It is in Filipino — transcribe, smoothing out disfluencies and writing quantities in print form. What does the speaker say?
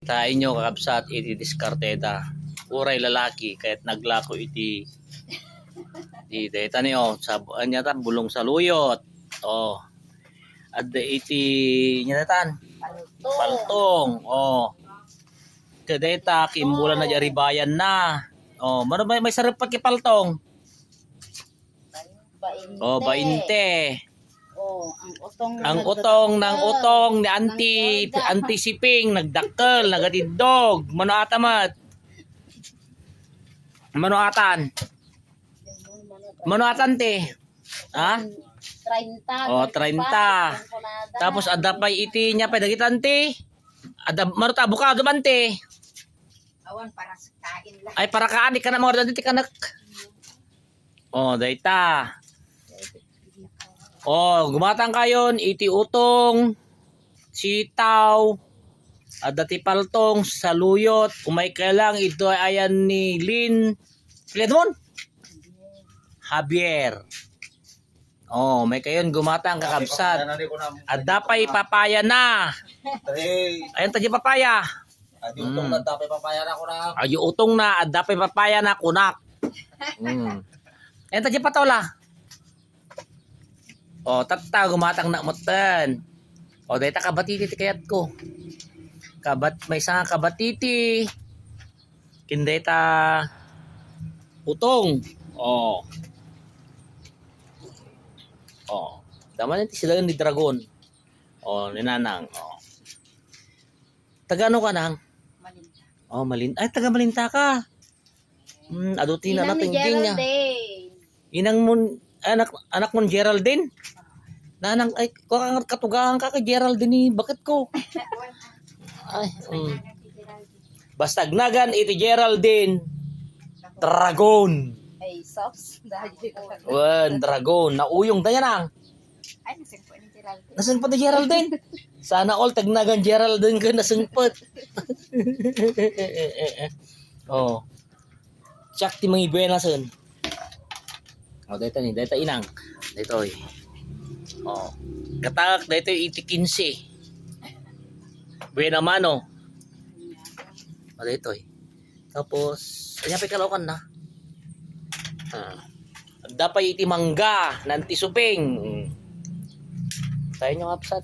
Tain nyo kakabsat iti diskarteda. Uray lalaki kahit naglako iti deta niyo sa anyata bulong sa luyot. Oh. Adda iti nyatan paltong. Oh. Kadeta kimbulan na jari bayan na. Oh, mano may sarap pa kipaltong. Oh, 20. Oh, Ang utong ni anti siping nagdakkel nagatidog mano atamat. Mano atan te? Ha? 30. Oh, 30. Tapos ada pa iti nya pa dagitan te. Ada mano ta abukado man te. Awan para sa kain lang. Ay para kaani ka na mga dati kanak. Oh, dayta. Oh, gumatang kayon iti utong sitaw at dati paltong sa luyot. Umay ka lang ito ay ayan ni Lin Filemon Javier. Oh, may kayon gumatang kakabsat. At dapay papaya na. Ayan tadya papaya. Adi utong na dapay papaya na kunak. Ay utong na at dapay papaya na kunak. Ayan tadya patola. O, tatta, gumatang na mutan. O, dahita kabatiti kayat ko. May isang kabatiti. Kindeta utong. O. O. Daman natin sila ni Dragon. O, ninanang. O. Tagano ka nang? Malinta. O, Ay, taga Malinta ka. Adutin na natin niya. Inang mon anak mon Geraldine. Nanang ay katugahan ka kay Geraldine ni bakit ko? Ay, Basta gnagan iti Geraldine Dragon. Ay, sauce. Dragon. Nauyong dayan ang. Ay, nasingpo ni Geraldine. Nasingpot ni Geraldine. Sana all tagnagan Geraldine ka nasingpot. Oh. Chak ti mga ibenason. Oh, dito inang. Dito eh. Oh. Katagak dito iti 15. Buena mano. Oh, dito eh. Tapos, kanya pa kalawakan na. Dapay iti mangga, nanti suping. Tayo nyo kapsat.